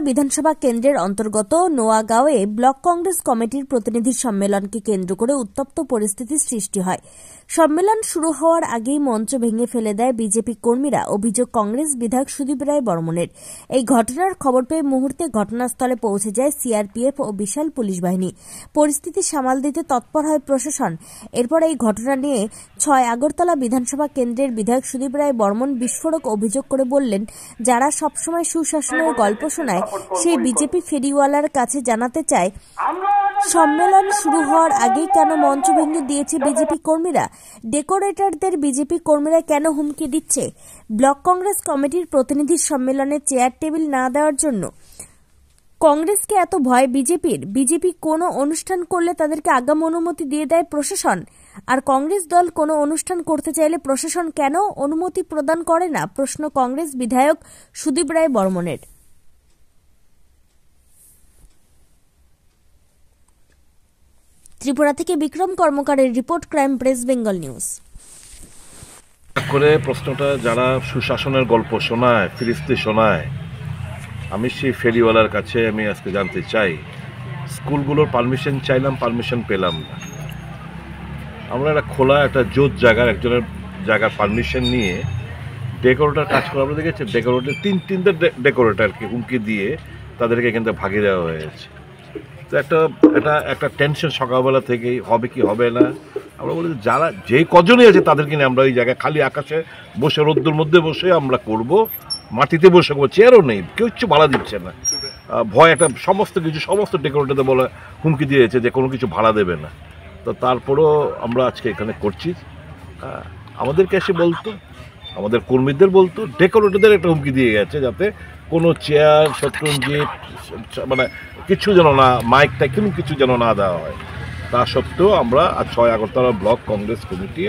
বিধানসভা কেন্দ্রের অন্তর্গত নোয়াগাঁওয়ে ব্লক কংগ্রেস কমিটির প্রতিনিধি সম্মেলনকে কেন্দ্র করে উত্তপ্ত পরিস্থিতির সৃষ্টি হয়। সম্মেলন শুরু হওয়ার আগেই মঞ্চ ভেঙে ফেলে দেয় বিজেপি কর্মীরা। অভিযোগ কংগ্রেস বিধায়ক সুদীপ রায় বর্মনের। এই ঘটনার খবর পেয়ে মুহূর্তে ঘটনাস্থলে পৌঁছে যায় সিআরপিএফ ও বিশাল পুলিশ বাহিনী। পরিস্থিতি সামাল দিতে তৎপর হয় প্রশাসন। এরপর এই ঘটনা নিয়ে ৬ আগরতলা বিধানসভা কেন্দ্রের বিধায়ক সুদীপ রায় বর্মন বিস্ফোরক অভিযোগ করে বললেন, যারা সবসময় সুশাসনের গল্প শোনায় সেই বিজেপি ফেরিওয়ালার কাছে জানাতে চায়, সম্মেলন শুরু হওয়ার আগেই কেন মঞ্চ ভেঙে দিয়েছে বিজেপি কর্মীরা? ডেকোরেটরদের বিজেপি কর্মীরা কেন হুমকি দিচ্ছে? ব্লক কংগ্রেস কমিটির প্রতিনিধি সম্মেলনে চেয়ার টেবিল না দেওয়ার জন্য কংগ্রেসকে এত ভয় বিজেপির? বিজেপি কোনো অনুষ্ঠান করলে তাদেরকে আগাম অনুমতি দিয়ে দেয় প্রশাসন, আর কংগ্রেস দল কোনো অনুষ্ঠান করতে চাইলে প্রশাসন কেন অনুমতি প্রদান করে না? প্রশ্ন কংগ্রেস বিধায়ক সুদীপ রায় বর্মনের। ত্রিপুরা থেকে বিক্রম কর্মকারের report, crime press, Bengal news. করে প্রশ্নটা যারা সুশাসনের গল্প শোনায়, ফিরিস্তি শোনায়, আমি সেই ফেরিওয়ালার কাছে আমি আজকে জানতে চাই, স্কুলগুলোর পারমিশন চাইলাম, পারমিশন পেলাম না। আমরা একটা খোলা একটা জোট জায়গার একজনের জায়গার পারমিশন নিয়ে ডেকোরেটর কাজ করে আমরা দেখেছি। ডেকোরেটর তিনটে ডেকোরেটরকে হুমকি দিয়ে তাদেরকে এখান থেকে ভাগিয়ে দেওয়া হয়েছে। তো একটা টেনশন সকালবেলা থেকেই, হবে কি হবে না। আমরা বলি যারা যে কজনই আছে তাদেরকে নিয়ে আমরা ওই জায়গায় খালি আকাশে বসে, রোদ্দুর মধ্যে বসে আমরা করব, মাটিতে বসে করবো, চেয়ারও নেই, কেউ কিছু ভাড়া দিচ্ছে না। ভয় একটা সমস্ত ডেকোরেটরদের বলে হুমকি দিয়েছে যে কোনো কিছু ভাড়া দেবে না। তো তারপরেও আমরা আজকে এখানে করছি। আমাদেরকে এসে বলতো, আমাদের কর্মীদের বলতো, ডেকোরেটরদের একটা হুমকি দিয়ে গেছে যাতে কোনো চেয়ার, শত্রুঞ্জিত মানে কিছু যেন না, মাইকটা কোনো কিছু যেন না দেওয়া হয়। তা সত্ত্বেও আমরা আজ ৬ আগরতলা ব্লক কংগ্রেস কমিটি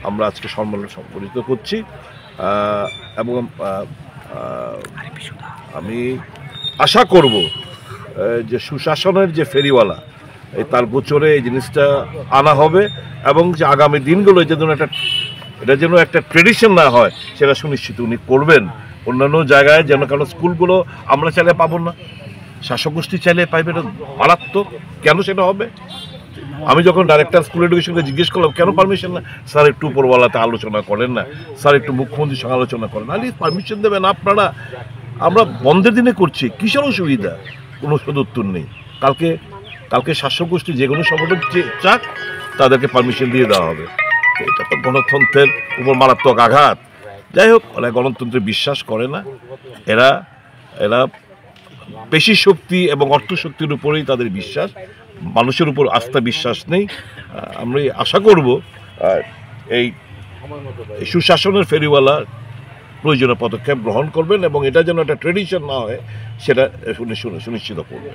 আমরা আজকে সম্মেলন সংগঠিত করছি। এবং আমি আশা করব যে সুশাসনের যে ফেরিওয়ালা, তার গোচরে এই জিনিসটা আনা হবে এবং যে আগামী দিনগুলো এটা যেন একটা ট্রেডিশন না হয় সেটা সুনিশ্চিত উনি করবেন। অন্যান্য জায়গায় যেন, কারণ স্কুলগুলো আমরা চাইলে পাবো না, শাসক গোষ্ঠী চাইলে পাইবে, এটা মারাত্মক। কেন সেটা হবে? আমি যখন ডাইরেক্টর স্কুল এডুকেশনকে জিজ্ঞেস করলাম কেন পারমিশন না, স্যার একটু উপরওয়ালাতে আলোচনা করেন না, স্যার একটু মুখ্যমন্ত্রীর সঙ্গে আলোচনা করেন, আরে পারমিশন দেবেন আপনারা? আমরা বন্ধের দিনে করছি, কিসের অসুবিধা? কোনো সদুত্তর নেই। কালকে শাসক গোষ্ঠী যে কোনো সংগঠন চাক, তাদেরকে পারমিশন দিয়ে দেওয়া হবে। এটা তো গণতন্ত্রের উপর মারাত্মক আঘাত। যাই হোক, ওরা গণতন্ত্রে বিশ্বাস করে না। এরা পেশি শক্তি এবং অর্থশক্তির উপরেই তাদের বিশ্বাস, মানুষের উপর আস্থা বিশ্বাস নেই। আমরা আশা করব এই সুশাসনের ফেরিওয়ালা প্রয়োজনীয় পদক্ষেপ গ্রহণ করবেন এবং এটা যেন একটা ট্রেডিশন না হয় সেটা সুনিশ্চিত করবেন।